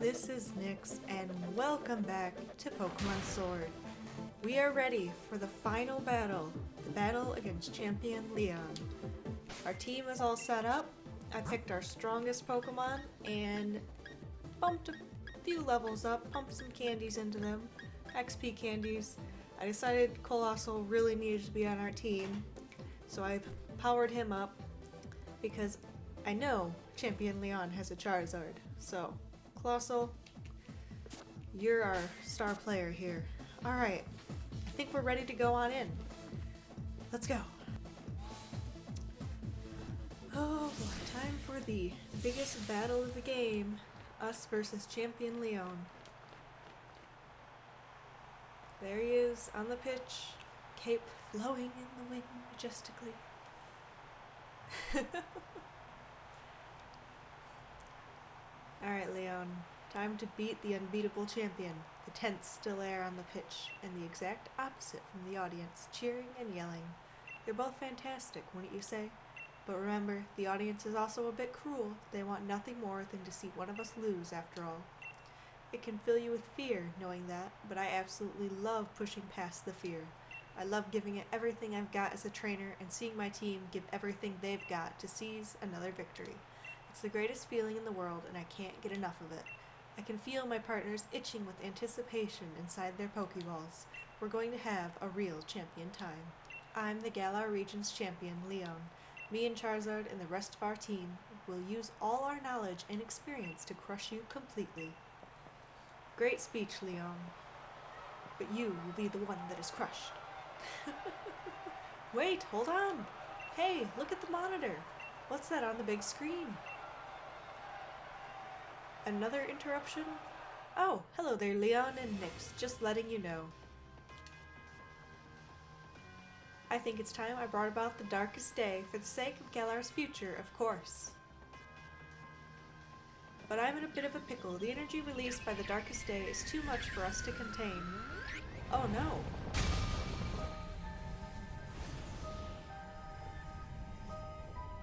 this is Nix, and welcome back to Pokemon Sword. We are ready for the final battle, the battle against Champion Leon. Our team is all set up. I picked our strongest Pokemon and bumped a few levels up, pumped some candies into them, XP candies. I decided Colossal really needed to be on our team, so I powered him up because I know Champion Leon has a Charizard. So, Colossal, you're our star player here. Alright, I think we're ready to go on in. Let's go. Oh boy, time for the biggest battle of the game. Us versus Champion Leon. There he is on the pitch, cape flowing in the wind majestically. Alright, Leon. Time to beat the unbeatable champion. The tense, still air on the pitch, and the exact opposite from the audience, cheering and yelling. They're both fantastic, wouldn't you say? But remember, the audience is also a bit cruel. They want nothing more than to see one of us lose, after all. It can fill you with fear, knowing that, but I absolutely love pushing past the fear. I love giving it everything I've got as a trainer and seeing my team give everything they've got to seize another victory. It's the greatest feeling in the world, and I can't get enough of it. I can feel my partners itching with anticipation inside their Pokeballs. We're going to have a real champion time. I'm the Galar Region's champion, Leon. Me and Charizard and the rest of our team will use all our knowledge and experience to crush you completely. Great speech, Leon. But you will be the one that is crushed. Wait, hold on! Hey, look at the monitor! What's that on the big screen? Another interruption? Oh, hello there, Leon and Nix, just letting you know. I think it's time I brought about the darkest day for the sake of Galar's future, of course. But I'm in a bit of a pickle. The energy released by the darkest day is too much for us to contain. Oh no!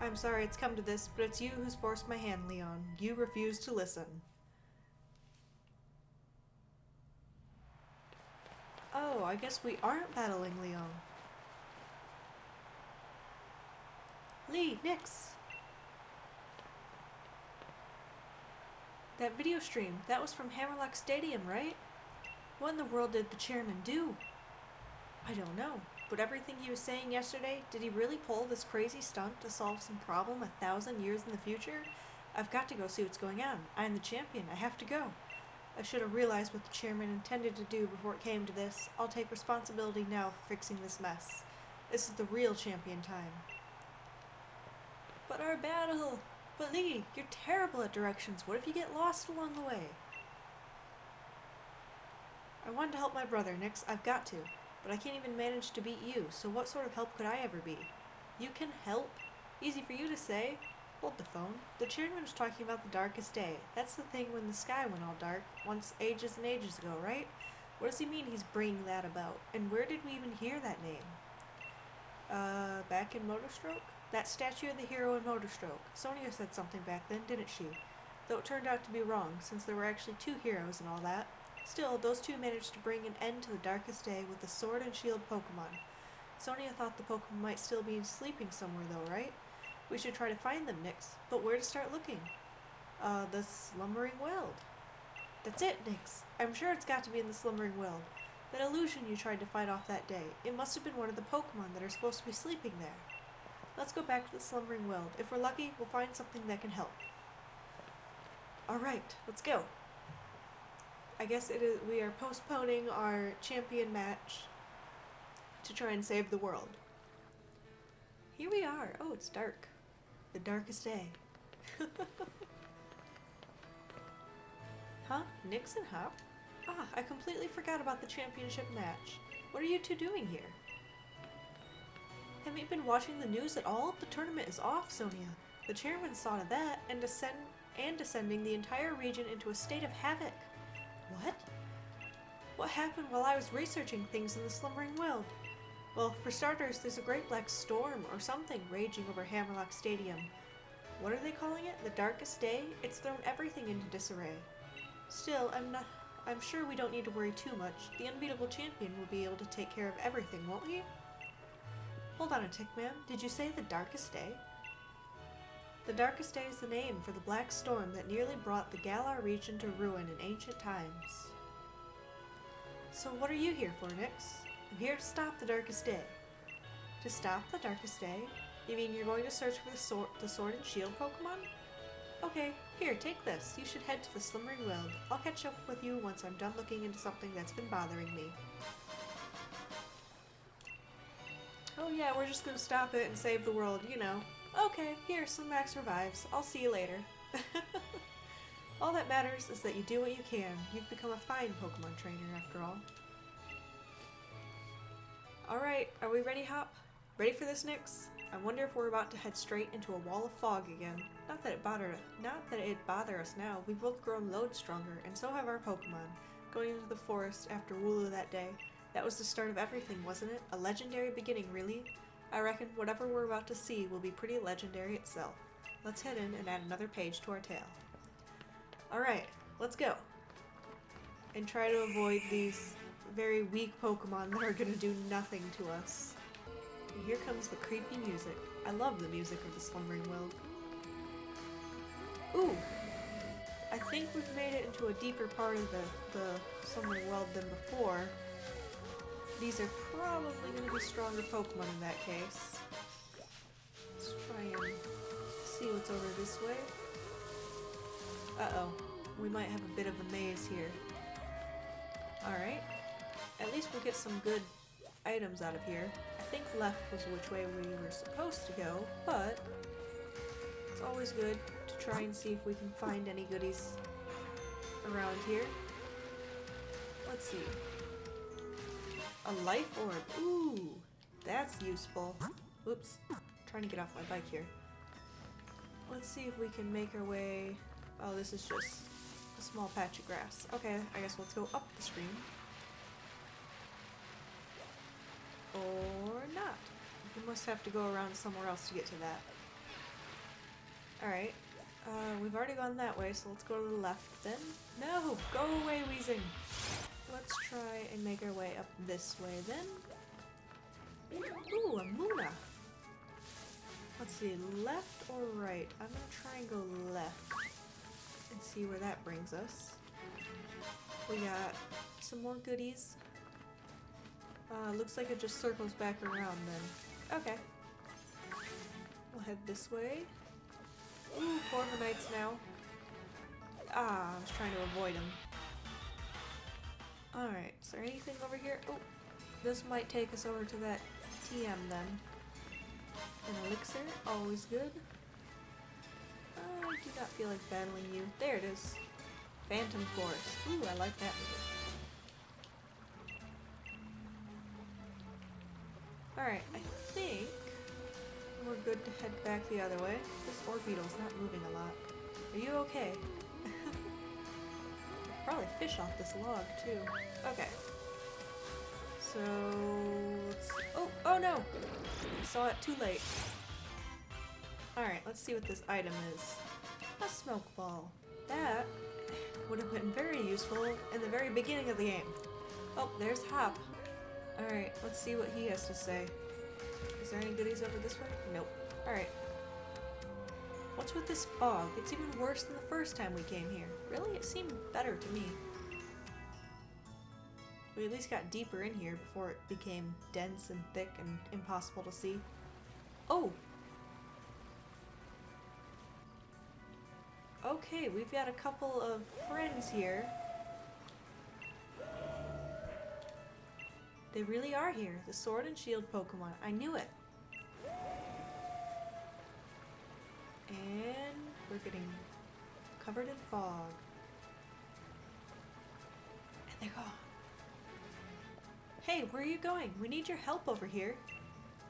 I'm sorry it's come to this, but it's you who's forced my hand, Leon. You refuse to listen. Oh, I guess we aren't battling Leon. Lee, Nix! That video stream, that was from Hammerlock Stadium, right? What in the world did the chairman do? I don't know, but everything he was saying yesterday, did he really pull this crazy stunt to solve some problem 1,000 years in the future? I've got to go see what's going on. I'm the champion. I have to go. I should have realized what the chairman intended to do before it came to this. I'll take responsibility now for fixing this mess. This is the real champion time. But our battle! But Lee, you're terrible at directions. What if you get lost along the way? I wanted to help my brother, Nix. I've got to. But I can't even manage to beat you, so what sort of help could I ever be? You can help? Easy for you to say. Hold the phone. The chairman was talking about the darkest day. That's the thing when the sky went all dark, once ages and ages ago, right? What does he mean he's bringing that about? And where did we even hear that name? Back in Motorstroke? That statue of the hero in Motorstroke. Sonia said something back then, didn't she? Though it turned out to be wrong, since there were actually two heroes and all that. Still, those two managed to bring an end to the darkest day with the Sword and Shield Pokemon. Sonia thought the Pokemon might still be sleeping somewhere though, right? We should try to find them, Nix. But where to start looking? The Slumbering World. That's it, Nix. I'm sure it's got to be in the Slumbering World. That illusion you tried to fight off that day. It must have been one of the Pokemon that are supposed to be sleeping there. Let's go back to the Slumbering World. If we're lucky, we'll find something that can help. Alright, let's go. I guess we are postponing our champion match to try and save the world. Here we are. Oh, it's dark. The darkest day. Huh? Nixon, huh? Ah, I completely forgot about the championship match. What are you two doing here? Haven't you been watching the news at all? The tournament is off, Sonia. The chairman saw to that and descending the entire region into a state of havoc. What? What happened while I was researching things in the Slumbering World? Well, for starters, there's a great black storm or something raging over Hammerlock Stadium. What are they calling it? The darkest day? It's thrown everything into disarray. Still, I'm sure we don't need to worry too much. The unbeatable champion will be able to take care of everything, won't he? Hold on a tick, ma'am. Did you say the darkest day? The darkest day is the name for the black storm that nearly brought the Galar region to ruin in ancient times. So what are you here for, Nix? I'm here to stop the darkest day. To stop the darkest day? You mean you're going to search for the sword and shield Pokemon? Okay, here, take this. You should head to the Slumbering World. I'll catch up with you once I'm done looking into something that's been bothering me. Oh yeah, we're just gonna stop it and save the world, you know. Okay, here, some max revives. I'll see you later. All that matters is that you do what you can. You've become a fine Pokemon trainer, after all. Alright, are we ready, Hop? Ready for this, Nix? I wonder if we're about to head straight into a wall of fog again. Not that it'd bother us now. We've both grown loads stronger, and so have our Pokemon. Going into the forest after Wooloo that day. That was the start of everything, wasn't it? A legendary beginning, really? I reckon whatever we're about to see will be pretty legendary itself. Let's head in and add another page to our tale. Alright, let's go. And try to avoid these very weak Pokemon that are gonna do nothing to us. And here comes the creepy music. I love the music of the Slumbering World. Ooh! I think we've made it into a deeper part of the Slumbering World than before. These are probably going to be stronger Pokemon in that case. Let's try and see what's over this way. Uh-oh. We might have a bit of a maze here. Alright. At least we'll get some good items out of here. I think left was which way we were supposed to go, but it's always good to try and see if we can find any goodies around here. Let's see. A life orb. Ooh, that's useful. Oops, trying to get off my bike here. Let's see if we can make our way... Oh, this is just a small patch of grass. Okay, I guess let's go up the stream. Or not. We must have to go around somewhere else to get to that. Alright. We've already gone that way, so let's go to the left then. No! Go away, Weezing! Let's try and make our way up this way then. Ooh, a Muna! Let's see, left or right? I'm gonna try and go left and see where that brings us. We got some more goodies. Looks like it just circles back around then. Okay. We'll head this way. Ooh, Corviknights now. Ah, I was trying to avoid him. Alright, is there anything over here? Oh, this might take us over to that TM then. An elixir, always good. I do not feel like battling you. There it is. Phantom Force. Ooh, I like that move. Alright, I think we're good to head back the other way. This Orbeetle's not moving a lot. Are you okay? Probably fish off this log too. Okay. So let's... Oh no! I saw it too late. Alright, let's see what this item is. A smoke ball. That would have been very useful in the very beginning of the game. Oh, there's Hop. Alright, let's see what he has to say. Is there any goodies over this way? Nope. Alright. What's with this fog? It's even worse than the first time we came here. Really? It seemed better to me. We at least got deeper in here before it became dense and thick and impossible to see. Oh! Okay, we've got a couple of friends here. They really are here. The Sword and Shield Pokemon. I knew it. And we're getting covered in fog. And they're gone. Hey, where are you going? We need your help over here.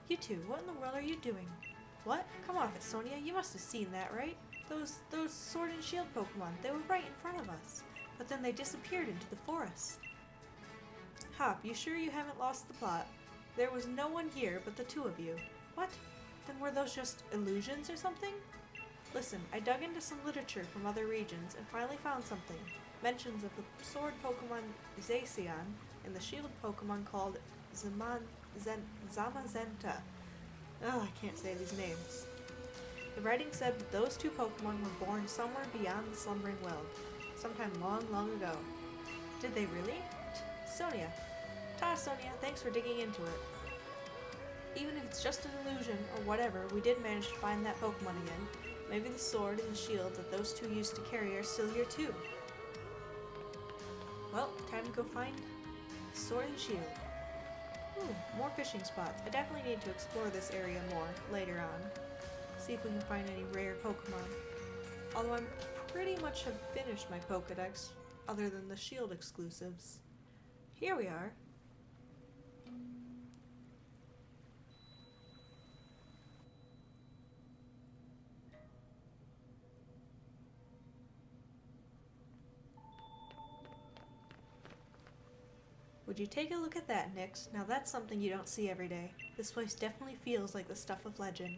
You two, what in the world are you doing? What? Come off it, Sonia. You must have seen that, right? Those Sword and Shield Pokemon. They were right in front of us. But then they disappeared into the forest. Hop, you sure you haven't lost the plot? There was no one here but the two of you. What? Then were those just illusions or something? Listen, I dug into some literature from other regions and finally found something. Mentions of the sword Pokemon Zacian and the shield Pokemon called Zamazenta. Oh, I can't say these names. The writing said that those two Pokemon were born somewhere beyond the Slumbering World, sometime long, long ago. Did they really? Sonia. Sonia, thanks for digging into it. Even if it's just an illusion or whatever, we did manage to find that Pokemon again. Maybe the sword and the shield that those two used to carry are still here too. Well, time to go find the sword and shield. Ooh, more fishing spots. I definitely need to explore this area more later on. See if we can find any rare Pokemon. Although I'm pretty much have finished my Pokedex, other than the shield exclusives. Here we are. Would you take a look at that, Nix? Now that's something you don't see every day. This place definitely feels like the stuff of legend.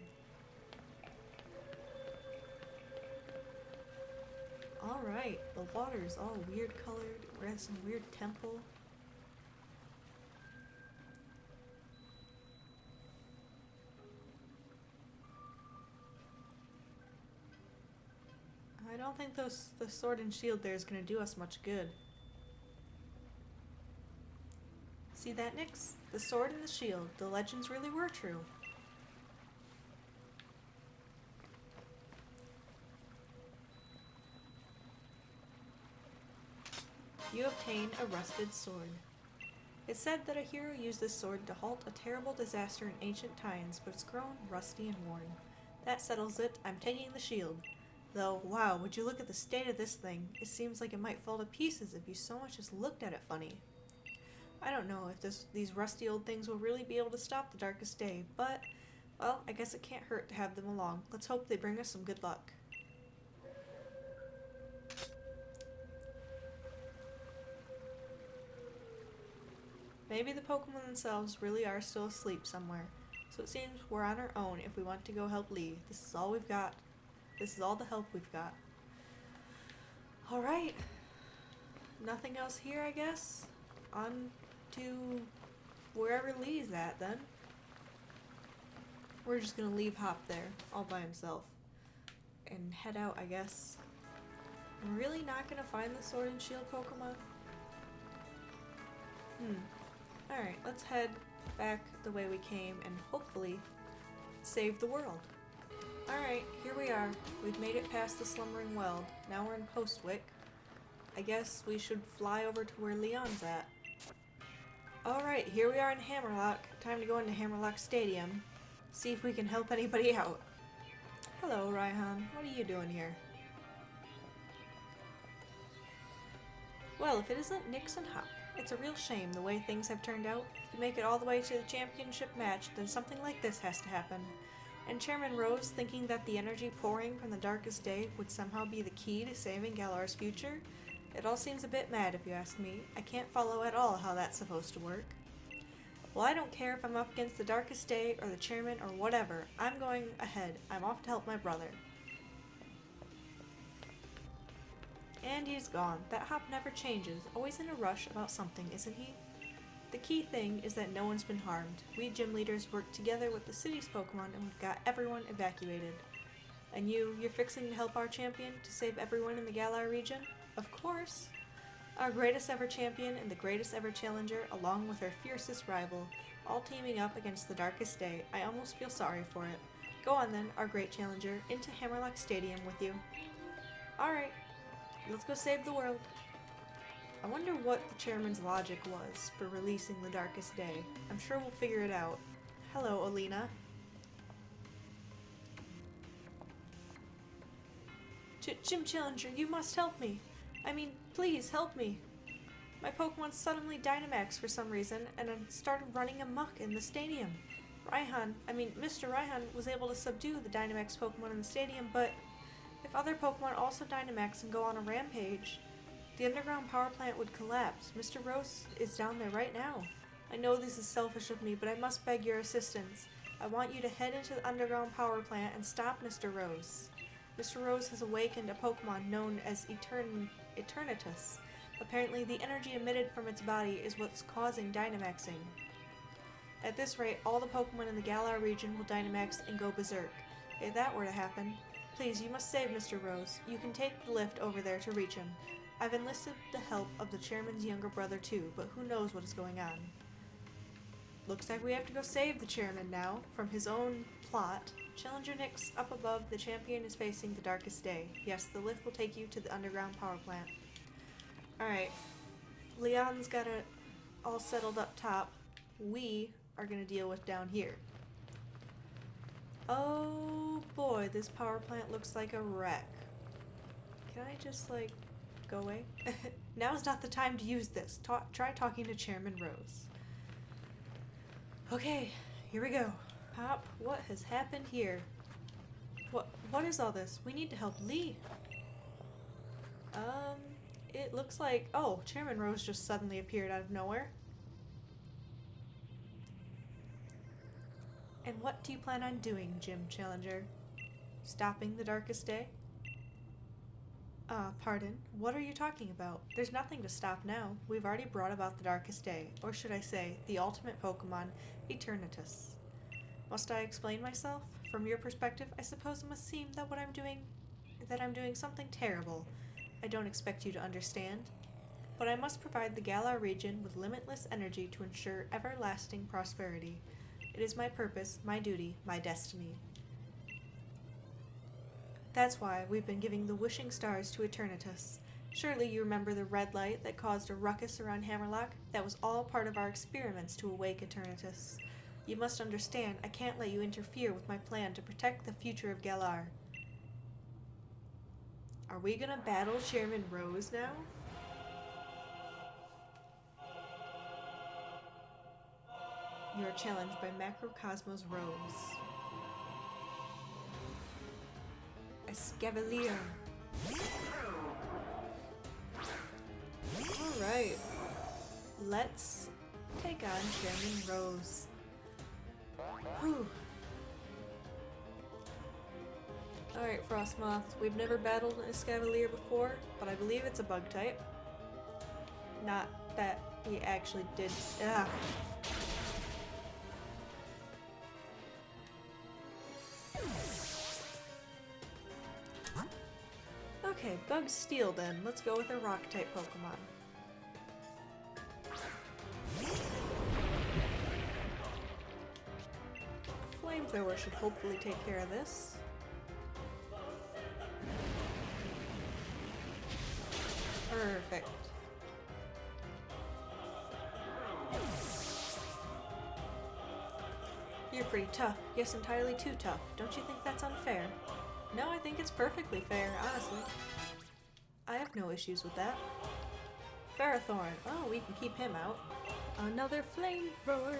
Alright, the water's all weird colored. We're at some weird temple. I don't think the sword and shield there is going to do us much good. See that, Nix? The sword and the shield. The legends really were true. You obtain a rusted sword. It's said that a hero used this sword to halt a terrible disaster in ancient times, but it's grown rusty and worn. That settles it. I'm taking the shield. Though, wow, would you look at the state of this thing? It seems like it might fall to pieces if you so much as looked at it funny. I don't know if these rusty old things will really be able to stop the darkest day, but, well, I guess it can't hurt to have them along. Let's hope they bring us some good luck. Maybe the Pokemon themselves really are still asleep somewhere, so it seems we're on our own if we want to go help Lee. This is all we've got. This is all the help we've got. Alright. Nothing else here, I guess? On to wherever Lee's at, then. We're just gonna leave Hop there, all by himself. And head out, I guess. I'm really not gonna find the Sword and Shield Pokemon? Alright, let's head back the way we came and hopefully save the world. Alright, here we are. We've made it past the Slumbering Well. Now we're in Postwick. I guess we should fly over to where Leon's at. Alright, here we are in Hammerlock. Time to go into Hammerlock Stadium. See if we can help anybody out. Hello, Raihan. What are you doing here? Well, if it isn't Nixon Hop. It's a real shame the way things have turned out. You make it all the way to the championship match, then something like this has to happen. And Chairman Rose, thinking that the energy pouring from the darkest day would somehow be the key to saving Galar's future? It all seems a bit mad if you ask me. I can't follow at all how that's supposed to work. Well, I don't care if I'm up against the darkest day or the chairman or whatever. I'm going ahead. I'm off to help my brother. And he's gone. That Hop never changes. Always in a rush about something, isn't he? The key thing is that no one's been harmed. We gym leaders work together with the city's Pokemon and we've got everyone evacuated. And you're fixing to help our champion to save everyone in the Galar region? Of course! Our greatest ever champion and the greatest ever challenger, along with our fiercest rival, all teaming up against the darkest day. I almost feel sorry for it. Go on then, our great challenger, into Hammerlock Stadium with you. Alright, let's go save the world. I wonder what the chairman's logic was for releasing the darkest day. I'm sure we'll figure it out. Hello, Alina. Gym Challenger, you must help me. I mean, please help me. My Pokemon suddenly Dynamaxed for some reason, and I started running amok in the stadium. Mr. Raihan was able to subdue the Dynamax Pokemon in the stadium, but if other Pokemon also Dynamax and go on a rampage, the underground power plant would collapse. Mr. Rose is down there right now. I know this is selfish of me, but I must beg your assistance. I want you to head into the underground power plant and stop Mr. Rose. Mr. Rose has awakened a Pokemon known as Eternatus. Apparently, the energy emitted from its body is what's causing Dynamaxing. At this rate, all the Pokemon in the Galar region will Dynamax and go berserk. If that were to happen, please, you must save Mr. Rose. You can take the lift over there to reach him. I've enlisted the help of the chairman's younger brother too, but who knows what is going on. Looks like we have to go save the chairman now, from his own plot. Challenger Nix, up above, the champion is facing the darkest day. Yes, the lift will take you to the underground power plant. Alright, Leon's got it all settled up top. We are going to deal with down here. Oh boy, this power plant looks like a wreck. Can I just, like, go away? Now's not the time to use this. Try talking to Chairman Rose. Okay, here we go. Pop, what has happened here? What is all this? We need to help Lee. It looks like... Oh, Chairman Rose just suddenly appeared out of nowhere. And what do you plan on doing, Gym Challenger? Stopping the darkest day? Pardon? What are you talking about? There's nothing to stop now. We've already brought about the darkest day, or should I say, the ultimate Pokemon, Eternatus. Must I explain myself? From your perspective, I suppose it must seem that I'm doing something terrible. I don't expect you to understand, but I must provide the Galar region with limitless energy to ensure everlasting prosperity. It is my purpose, my duty, my destiny. That's why we've been giving the wishing stars to Eternatus. Surely you remember the red light that caused a ruckus around Hammerlock? That was all part of our experiments to awake Eternatus. You must understand, I can't let you interfere with my plan to protect the future of Galar. Are we gonna battle Chairman Rose now? You are challenged by Macrocosmos Rose. Escavalier. Alright. Let's take on Chairman Rose. Whew. Alright, Frostmoth. We've never battled an Escavalier before, but I believe it's a bug type. Not that he actually did. Ah. Okay, Bug Steel then. Let's go with a rock type Pokemon. Flamethrower should hopefully take care of this. Perfect. You're pretty tough. Yes, entirely too tough. Don't you think that's unfair? No, I think it's perfectly fair, honestly. I have no issues with that. Ferrothorn. Oh, we can keep him out. Another flamethrower.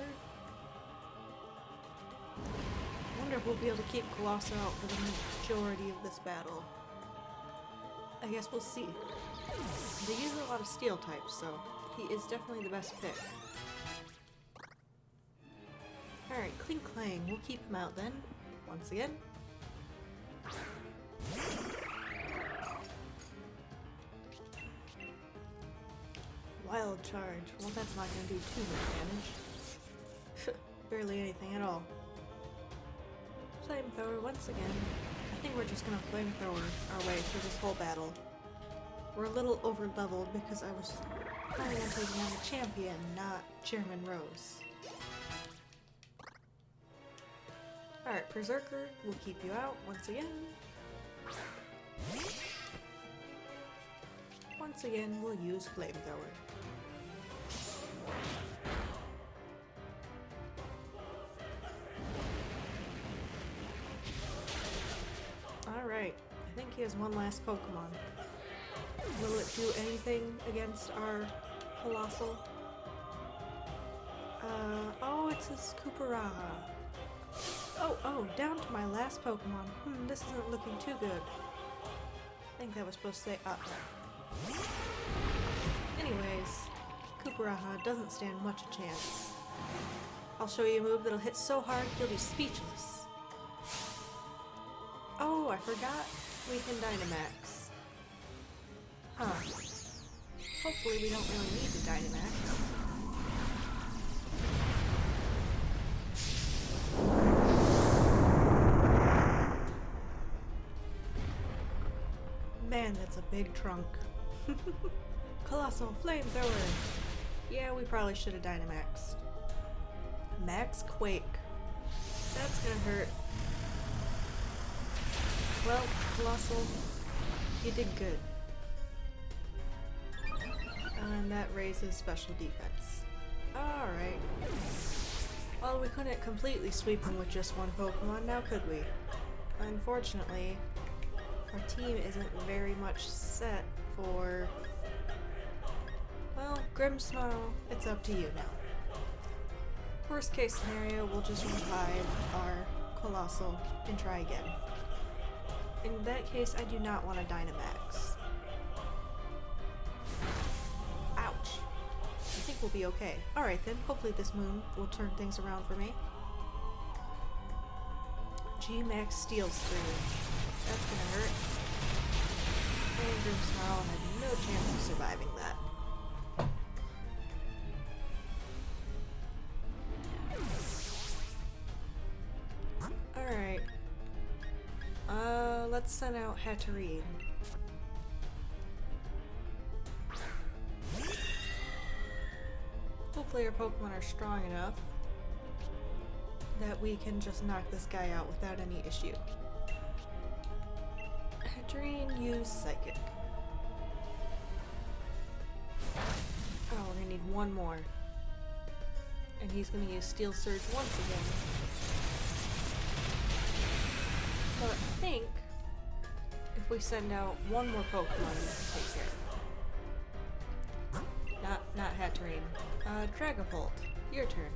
I wonder if we'll be able to keep Colossal out for the majority of this battle. I guess we'll see. They use a lot of steel types, so he is definitely the best pick. Alright, Clink Clang. We'll keep him out then. Once again. Wild Charge. Well, that's not going to do too much damage. Barely anything at all. Flamethrower once again. I think we're just going to flamethrower our way through this whole battle. We're a little over-leveled because I was planning on taking on the champion, not Chairman Rose. Alright, Berserker, we'll keep you out once again. Once again, we'll use Flamethrower. Alright, I think he has one last Pokemon. Will it do anything against our Colossal? Oh, it's a Cooperaha. Oh, down to my last Pokemon. This isn't looking too good. I think that was supposed to say up. Anyways, Cooperaha doesn't stand much a chance. I'll show you a move that'll hit so hard you'll be speechless. Oh, I forgot. We can Dynamax. Huh. Hopefully we don't really need to Dynamax. Man, that's a big trunk. Colossal Flamethrower! Yeah, we probably should have Dynamaxed. Max Quake. That's gonna hurt. Well, Colossal, you did good. And that raises special defense. Alright. Well, we couldn't completely sweep him with just one Pokemon, now could we? Unfortunately, our team isn't very much set for... Well, Grimmsnarl, it's up to you now. Worst case scenario, we'll just revive our Colossal and try again. In that case, I do not want to Dynamax. Ouch. I think we'll be okay. Alright then, hopefully this moon will turn things around for me. G-Max Steel Stream. That's gonna hurt. And Grimmsnarl had no chance of surviving that. Alright. Let's send out Hatterene. Hopefully our Pokemon are strong enough that we can just knock this guy out without any issue. Hatterene, use Psychic. Oh, we're gonna need one more. And he's gonna use Steel Surge once again. But I think if we send out one more Pokemon, we can take care of it. Not Hatterene. Dragapult, your turn.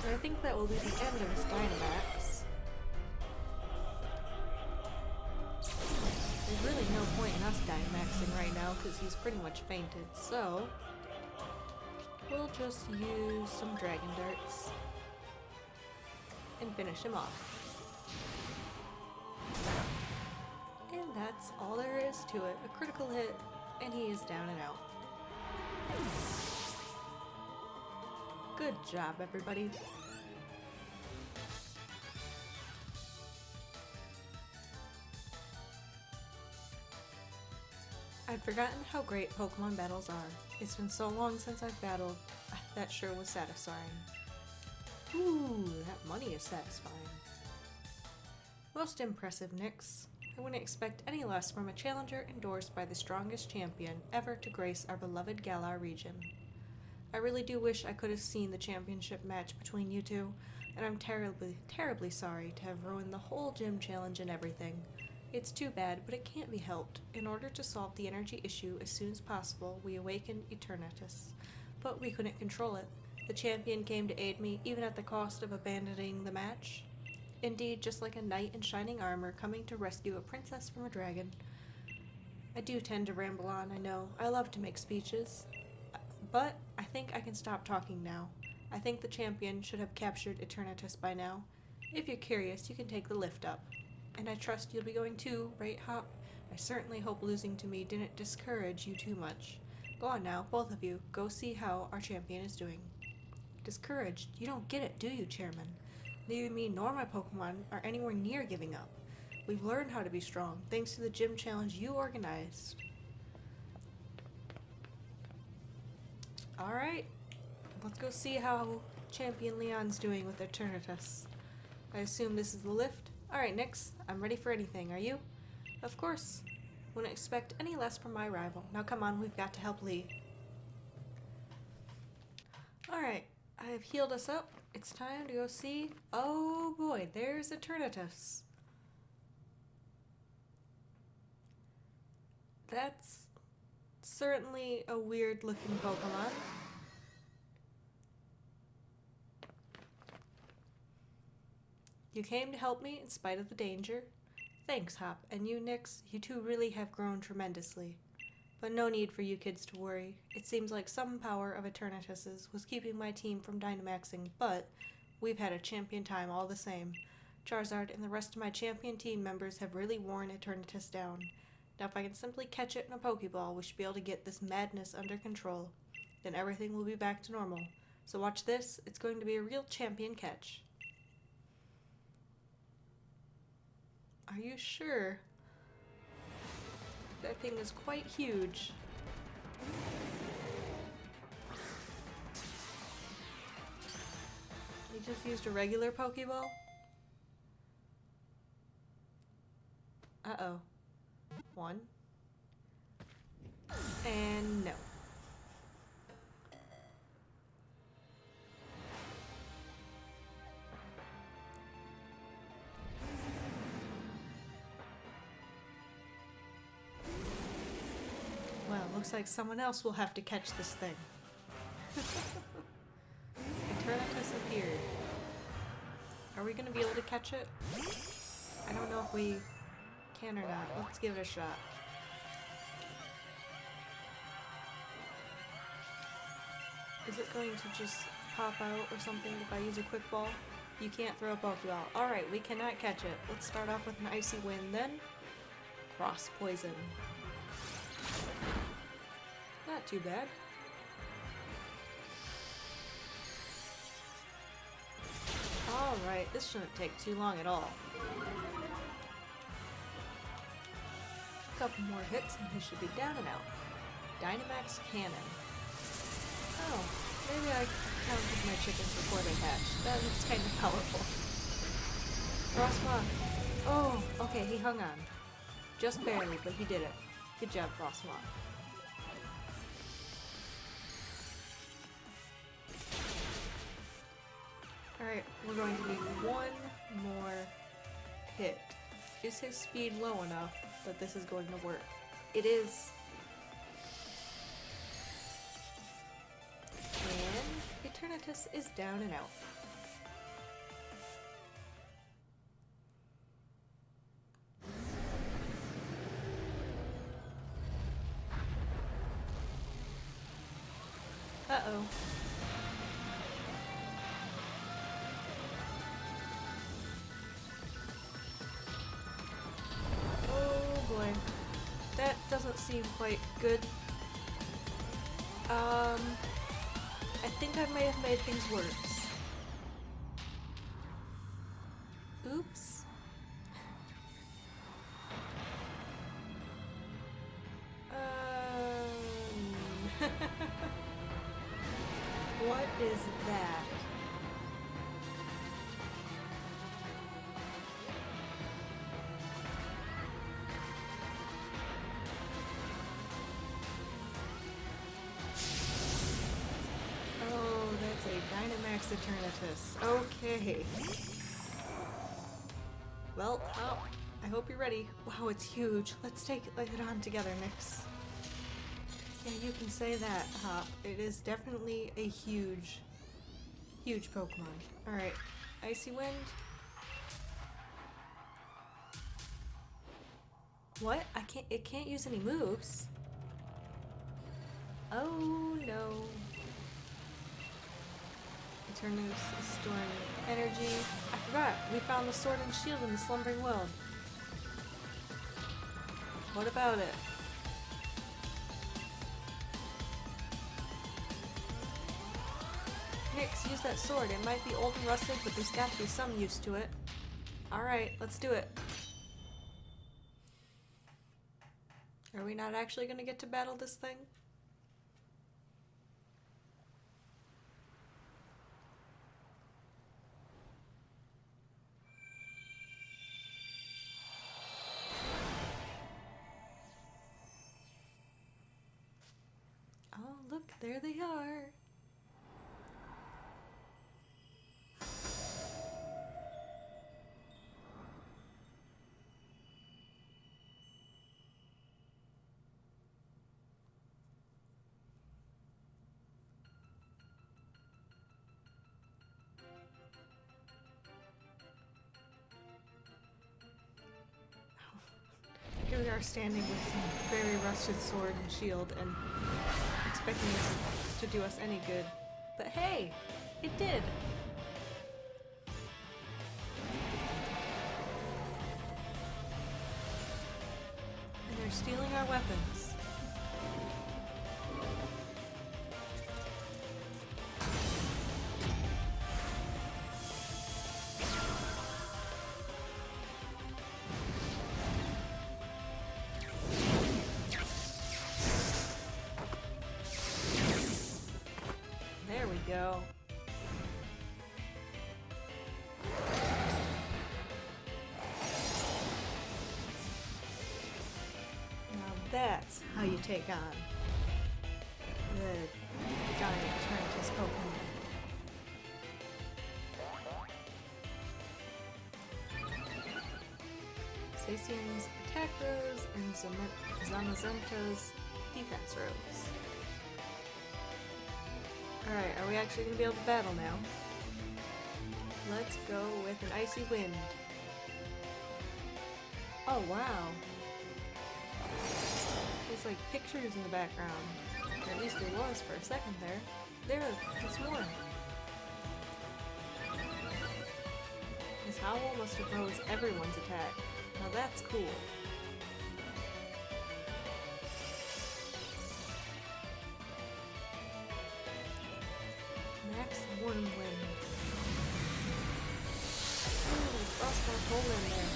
And I think that will be the end of his Dynamax. There's really no point in us Dynamaxing right now because he's pretty much fainted, so we'll just use some Dragon Darts and finish him off. And that's all there is to it. A critical hit, and he is down and out. Good job, everybody. I'd forgotten how great Pokemon battles are. It's been so long since I've battled. That sure was satisfying. Ooh, that money is satisfying. Most impressive, Nix. I wouldn't expect any less from a challenger endorsed by the strongest champion ever to grace our beloved Galar region. I really do wish I could have seen the championship match between you two, and I'm terribly sorry to have ruined the whole gym challenge and everything. It's too bad, but it can't be helped. In order to solve the energy issue as soon as possible, we awakened Eternatus, but we couldn't control it. The champion came to aid me, even at the cost of abandoning the match. Indeed, just like a knight in shining armor coming to rescue a princess from a dragon. I do tend to ramble on, I know. I love to make speeches. But I think I can stop talking now. I think the champion should have captured Eternatus by now. If you're curious, you can take the lift up. And I trust you'll be going too, right, Hop? I certainly hope losing to me didn't discourage you too much. Go on now, both of you. Go see how our champion is doing. Discouraged? You don't get it, do you, Chairman? Neither me nor my Pokemon are anywhere near giving up. We've learned how to be strong, thanks to the gym challenge you organized. Alright, let's go see how Champion Leon's doing with Eternatus. I assume this is the lift? Alright, Nix, I'm ready for anything, are you? Of course. Wouldn't expect any less from my rival. Now come on, we've got to help Lee. Alright, I have healed us up. It's time to go see... Oh boy, there's Eternatus. That's certainly a weird looking Pokemon. You came to help me in spite of the danger. Thanks, Hop. And you, Nix, you two really have grown tremendously. But no need for you kids to worry. It seems like some power of Eternatus's was keeping my team from Dynamaxing, but we've had a champion time all the same. Charizard and the rest of my champion team members have really worn Eternatus down. Now if I can simply catch it in a Pokeball, we should be able to get this madness under control. Then everything will be back to normal. So watch this, it's going to be a real champion catch. Are you sure? That thing is quite huge. He just used a regular Pokeball? Uh-oh. One. And no. Well, looks like someone else will have to catch this thing. Eternatus appeared. Are we gonna be able to catch it? I don't know if we can or not. Let's give it a shot. Is it going to just pop out or something if I use a quick ball? You can't throw a Pokeball. Alright, we cannot catch it. Let's start off with an Icy Wind then. Cross Poison. Not too bad. Alright, this shouldn't take too long at all. A couple more hits and he should be down and out. Dynamax Cannon. Oh, maybe I counted my chickens before they hatched. That looks kind of powerful. Frostmoth. Oh, okay, he hung on. Just barely, but he did it. Good job, Frostmoth. Alright, we're going to need one more hit. Is his speed low enough that this is going to work? It is. And Eternatus is down and out. Uh-oh. That doesn't seem quite good. I think I may have made things worse. Oops. What is that? Dynamax Eternatus. Okay. Well, I hope you're ready. Wow, it's huge. Let's take it on together, Nix. Yeah, you can say that, Hop. It is definitely a huge, huge Pokemon. Alright. Icy Wind. What? It can't use any moves. Oh no. Eternatus is storing energy. I forgot, we found the Sword and Shield in the Slumbering World. What about it? Nix, use that sword. It might be old and rusted, but there's got to be some use to it. Alright, let's do it. Are we not actually going to get to battle this thing? Oh, look, there they are. Here we are standing with some very rusted sword and shield and expecting this to do us any good. But hey, it did! stealing our weapons. There we go. That's how you take on the giant Eternatus Pokemon. Zacian's attack rose and Zamazenta's defense rose. Alright, are we actually going to be able to battle now? Let's go with an Icy Wind. Oh wow. There's like pictures in the background. Or at least there was for a second there. There's more. This Howl must have rose everyone's attack. Now that's cool. Max Wormwind. Ooh, Frostmoth hole in there.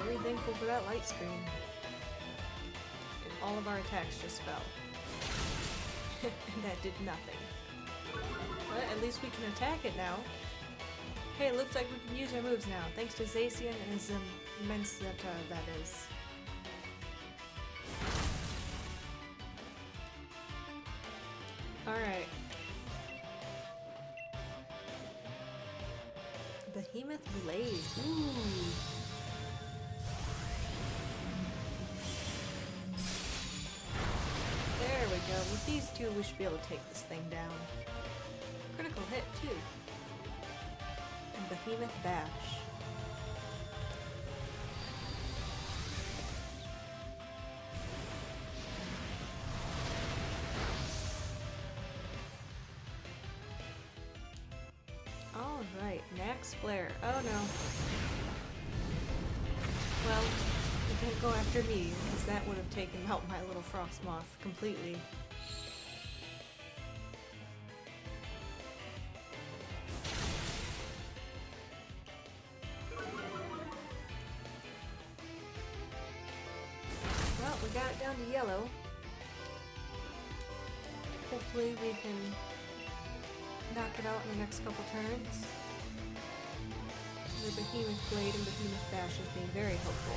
Very thankful for that light screen. And all of our attacks just fell. And that did nothing. But at least we can attack it now. Hey, it looks like we can use our moves now, thanks to Zacian and his immense that is. Alright. Behemoth Blade. Ooh. There we go. With these two, we should be able to take this thing down. Critical hit, too. And Behemoth Bash. Alright, Max Flare. Oh no. Well, it didn't go after me, because that would have taken out my little Frostmoth completely. Well, we got it down to yellow. Hopefully we can knock it out in the next couple turns. The Behemoth Blade and Behemoth Bash is being very helpful.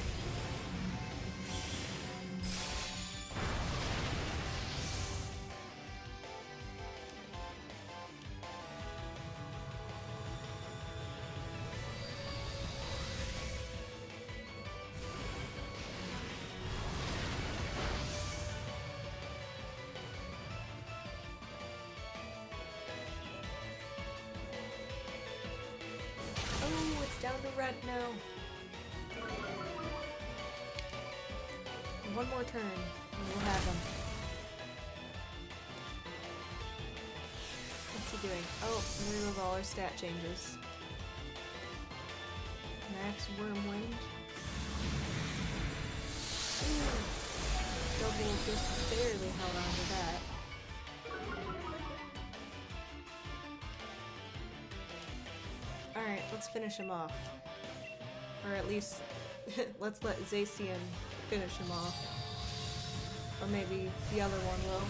Oh, it's down to red now. One more turn, and we'll have him. What's he doing? Oh, there goes all our stat changes. Max Wormwind. Ooh. Double just barely held on to that. Alright, let's finish him off. Or at least, let's let Zacian finish him off. Or maybe the other one will.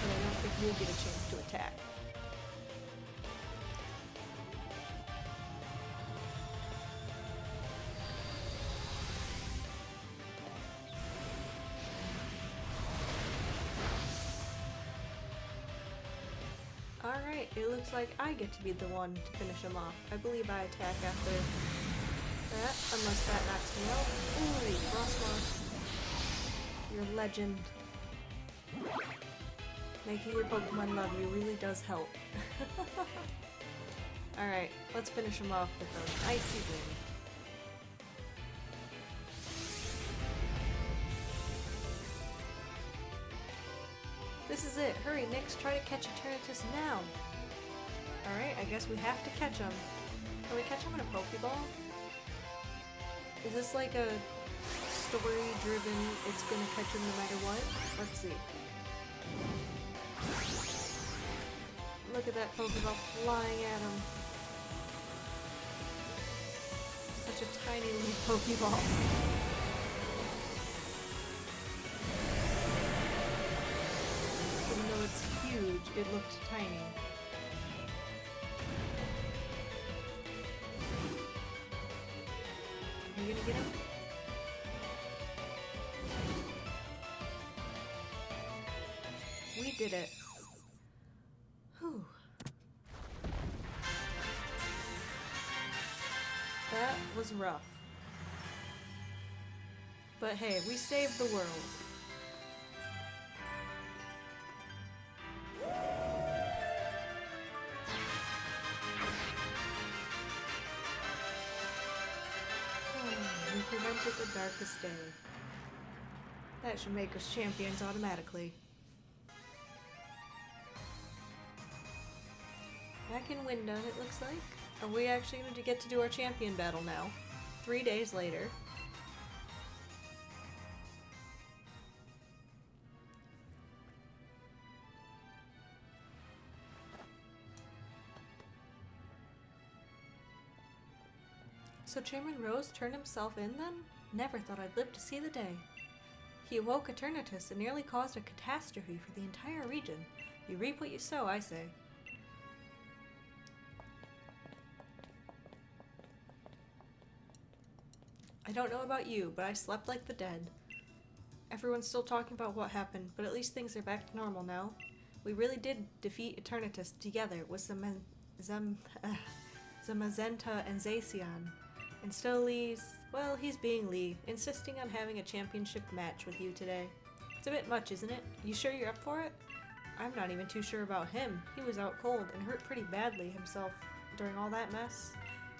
But I don't think you'll get a chance to attack. Alright, it looks like I get to be the one to finish him off. I believe I attack after that, unless that knocks me out. Ooh, Frostmoth. You're a legend. Making your Pokemon love you really does help. Alright, let's finish him off with an Icy Wind. This is it. Hurry, Nix. Try to catch Eternatus now. Alright, I guess we have to catch him. Can we catch him in a Pokeball? Is this like a story-driven, it's gonna catch him no matter what? Let's see. Look at that Pokeball flying at him. Such a tiny little Pokeball. Even though it's huge, it looked tiny. Are you gonna get him? We did it. Whew. That was rough. But hey, we saved the world. We prevented the darkest day. That should make us champions automatically. Back in Wyndon, it looks like. Are we actually going to get to do our champion battle now? 3 days later. So Chairman Rose turned himself in then? Never thought I'd live to see the day. He awoke Eternatus and nearly caused a catastrophe for the entire region. You reap what you sow, I say. I don't know about you, but I slept like the dead. Everyone's still talking about what happened, but at least things are back to normal now. We really did defeat Eternatus together with Zamazenta and Zacian. And still he's being Lee, insisting on having a championship match with you today. It's a bit much, isn't it? You sure you're up for it? I'm not even too sure about him. He was out cold and hurt pretty badly himself during all that mess.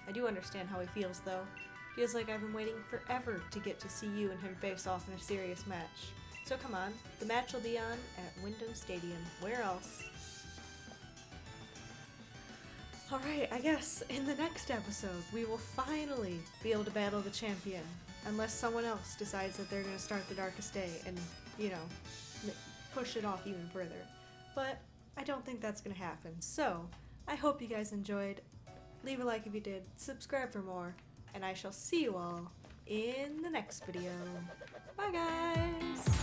I do understand how he feels, though. Feels like I've been waiting forever to get to see you and him face off in a serious match. So come on, the match will be on at Wyndon Stadium. Where else? Alright, I guess in the next episode we will finally be able to battle the champion. Unless someone else decides that they're going to start the darkest day and, push it off even further. But I don't think that's going to happen. So, I hope you guys enjoyed. Leave a like if you did. Subscribe for more. And I shall see you all in the next video. Bye guys!